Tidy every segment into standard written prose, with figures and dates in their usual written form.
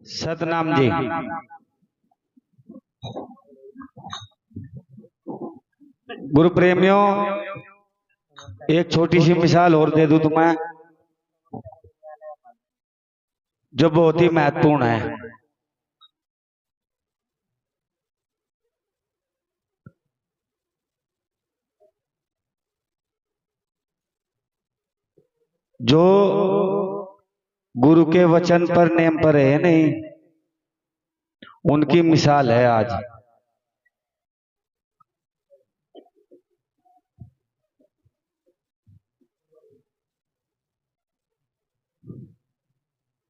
सतनाम जी। गुरु प्रेमियों, एक छोटी सी मिसाल और दे दूं तुम्हें जो बहुत ही महत्वपूर्ण है। जो गुरु के वचन पर नेम पर है नहीं, उनकी मिसाल है आज।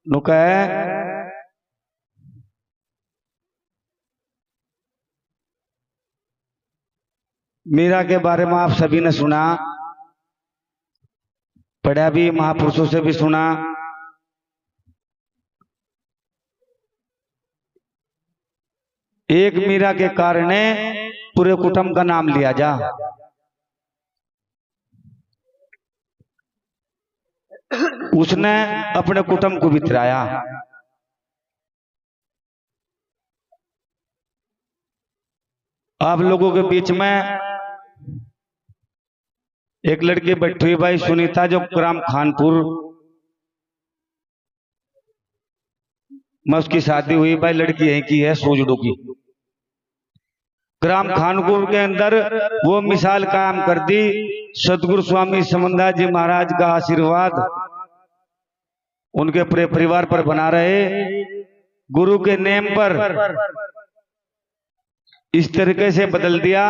नुका है मीरा के बारे में आप सभी ने सुना, पढ़ा भी, महापुरुषों से भी सुना। एक मीरा के कारण पूरे कुटुंब का नाम लिया जा। उसने अपने कुटुंब को बितराया। आप लोगों के बीच में एक लड़की बैठी हुई भाई सुनीता, जो ग्राम खानपुर में उसकी शादी हुई। भाई लड़की है की है सोजड़ू की। ग्राम खानपुर के अंदर वो मिसाल कायम कर दी। सतगुरु स्वामी समन्दास जी महाराज का आशीर्वाद उनके पूरे परिवार पर बना रहे। गुरु के नेम पर इस तरीके से बदल दिया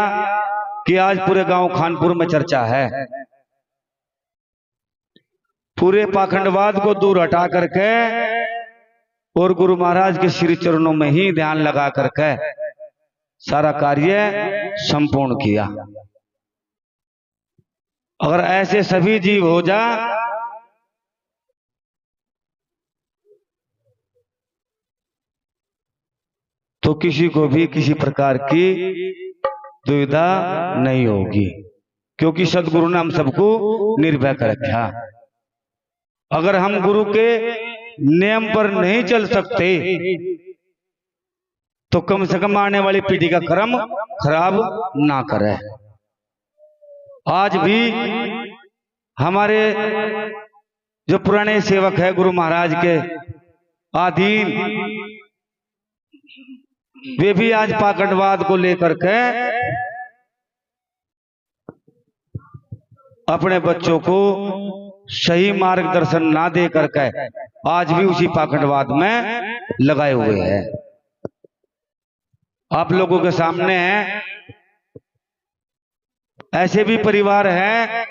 कि आज पूरे गांव खानपुर में चर्चा है। पूरे पाखंडवाद को दूर हटा करके और गुरु महाराज के श्री चरणों में ही ध्यान लगा करके सारा कार्य संपूर्ण किया। अगर ऐसे सभी जीव हो जा तो किसी को भी किसी प्रकार की दुविधा नहीं होगी, क्योंकि सदगुरु ने हम सबको निर्भय कर रखा। अगर हम गुरु के नियम पर नहीं चल सकते तो कम से कम आने वाली पीढ़ी का कर्म खराब ना करे। आज भी हमारे जो पुराने सेवक है गुरु महाराज के अधीन, वे भी आज पाखंडवाद को लेकर के अपने बच्चों को सही मार्गदर्शन ना दे करके आज भी उसी पाखंडवाद में लगाए हुए हैं। आप लोगों के सामने है ऐसे भी परिवार हैं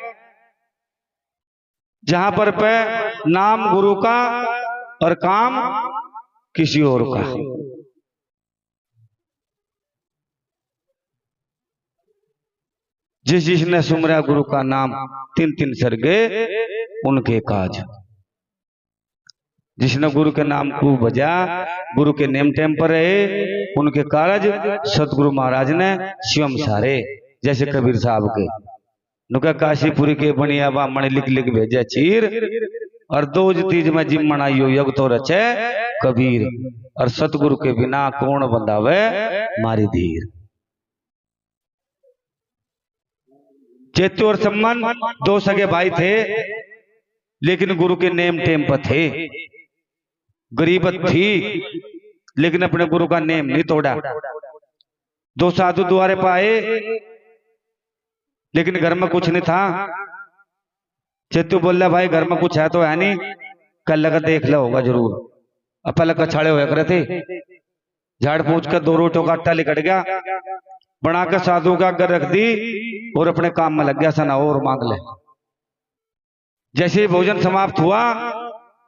जहां पर नाम गुरु का और काम किसी और का। जिसने सुमरा गुरु का नाम, तीन तीन सरगे उनके काज। जिसने गुरु के नाम को बजा, गुरु के नेम टेम पर रहे, उनके कारज सतगुरु महाराज ने शिवम सारे। जैसे कबीर साहब के नुका काशीपुरी के बनिया बामण लिख लिख भेजा चीर, और दो तीज में जिम मनाइयो यज्ञ तो रचे कबीर, और सतगुरु के बिना कौन बंधावे मारी धीर। चेतु और सम्मान दो सगे भाई थे, लेकिन गुरु के नेम टेम पर थे। गरीबत थी लेकिन अपने गुरु का नेम नहीं तोड़ा। दो साधु द्वारे पाए लेकिन घर में कुछ नहीं था। चेतु बोल रहा भाई घर में कुछ है तो है नहीं, कल लगा देख लो होगा जरूर। अपा लगा छाड़े हुए करे थे। झाड़ पूछ कर दो रोटियों का आटा लिकट गया, बनाकर साधु का घर रख दी और अपने काम में लग गया। सना और मांग ले। जैसे ही भोजन समाप्त हुआ,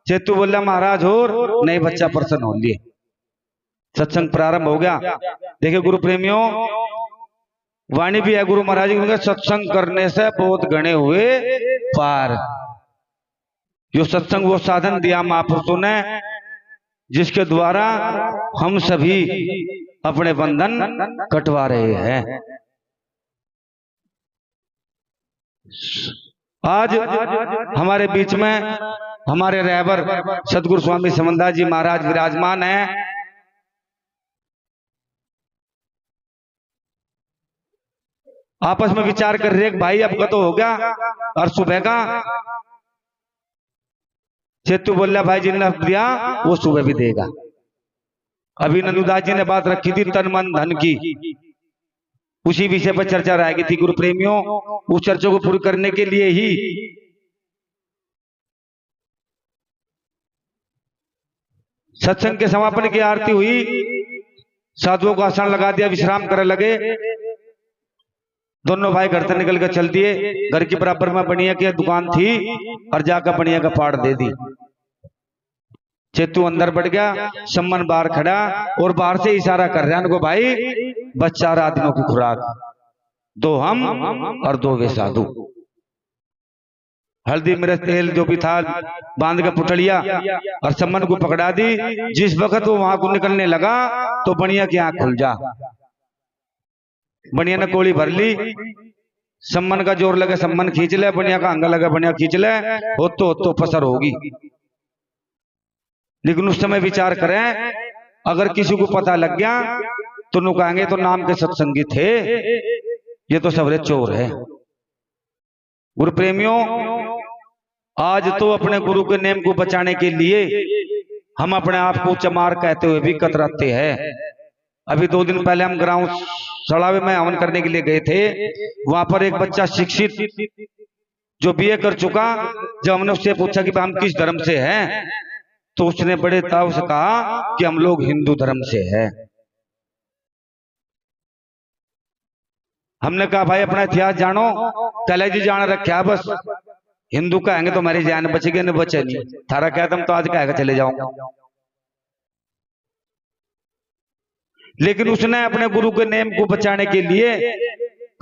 चेतु बोला महाराज और नहीं, बच्चा प्रसन्न हो लिए। सत्संग प्रारंभ हो गया। देखिए गुरु प्रेमियों, वाणी भी है गुरु महाराज जी, सत्संग करने से बहुत गणे हुए पार। जो सत्संग वो साधन दिया महापुरुषों ने, जिसके द्वारा हम सभी अपने बंधन कटवा रहे हैं। आज हमारे बीच में हमारे रहबर सतगुरु स्वामी समनदास जी महाराज विराजमान हैं। आपस में विचार कर रहे भाई अब का तो हो गया और सुबह का चेतु बोला भाई जी ने दिया वो सुबह भी देगा। अभी नंदुदास जी ने बात रखी थी तन मन धन की, उसी विषय पर चर्चा रहेगी थी गुरु प्रेमियों। उस चर्चा को पूरी करने के लिए ही सत्संग के समापन की आरती हुई, साधुओं को आसन लगा दिया, विश्राम करने लगे। दोनों भाई घर से निकल कर चल दिए। घर के बराबर में बनिया की दुकान थी और जाकर बनिया का पाड़ दे दी। चेतु अंदर बढ़ गया, सम्मन बाहर खड़ा और बाहर से इशारा कर रहा है उनको, भाई बस 4 आदमियों की खुराक, 2 हम और 2 वे साधु। हल्दी मिर्च तेल जो भी था बांध के पुटलिया और सम्मन को पकड़ा दी। जिस वक्त वो वहां को निकलने लगा तो बनिया की आंख खुल जा। बनिया ने कोड़ी भर ली, सम्मन का जोर लगे सम्मन खींच ले, बनिया का अंगा लगे बनिया खींच ले, हो तो पसर होगी। लेकिन उस समय विचार करें, अगर किसी को पता लग गया तो नु कहेंगे तो नाम के सत्संगी थे, ये तो सबरे चोर है। गुरु प्रेमियों, आज तो अपने गुरु के नेम को बचाने के लिए हम अपने आप को चमार कहते हुए भी कतराते हैं। अभी 2 दिन पहले हम ग्राउंड सड़ावे में हवन करने के लिए गए थे। वहां पर एक बच्चा शिक्षित जो बीए कर चुका, जब हमने उससे पूछा कि हम किस धर्म से हैं, तो उसने बड़े ताव से कहा कि हम लोग हिंदू धर्म से हैं। हमने कहा भाई अपना इतिहास जानो, चले जी जान रखा बस हिंदू कहेंगे तो हमारी जान बचेगी, नहीं बचे नहीं थारा क्या तुम तो आज कहेगा चले जाऊंगा। लेकिन उसने अपने गुरु के नेम को बचाने के लिए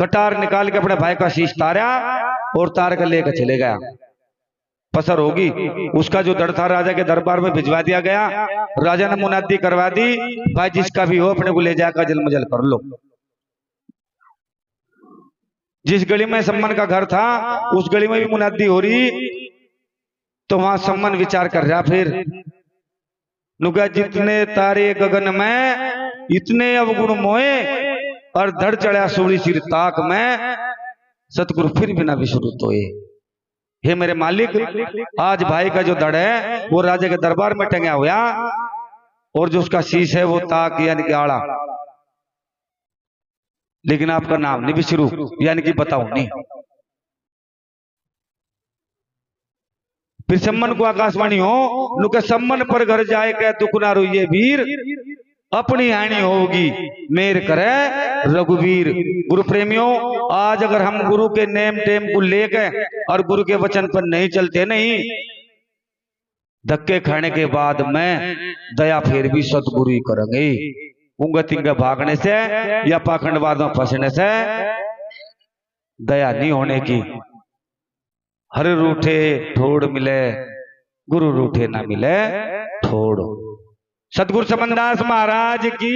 कटार निकाल के अपने भाई का शीश तारा और तार कर लेकर चले गया। पसर होगी। उसका जो दर था राजा के दरबार में भिजवा दिया गया। राजा ने मुनादी करवा दी, भाई जिसका भी हो अपने को ले जाकर जलमजल कर लो। जिस गली में सम्मन का घर था उस गली में भी मुनादी हो रही, तो वहां सम्मन विचार कर रहा फिर नुका जितने तारे गगन में इतने अवगुण मोए और धड़ चढ़ा सूरी सिर ताक में सतगुरु फिर बिना विश्रुत होए। हे मेरे मालिक, आज भाई का जो धड़ है वो राजा के दरबार में टंगा हुआ और जो उसका शीश है वो ताक यानी कि आड़ा, लेकिन आपका नाम नहीं विश्रु यानी कि बताओ नहीं। फिर सम्मन को आकाशवाणी हो नुके सम्मन पर घर जाए के दुख ना रोइए वीर, अपनी हानि होगी मेर करे रघुवीर। गुरु प्रेमियों, आज अगर हम गुरु के नेम टेम को लेके और गुरु के वचन पर नहीं चलते, नहीं धक्के खाने के बाद में दया फिर भी सतगुरु ही करेंगे। उंगती के भागने से या पाखंडवाद में फंसने से दया नहीं होने की। हर रूठे ठोड़ मिले, गुरु रूठे ना मिले ठोड़। सतगुरु समनदास महाराज की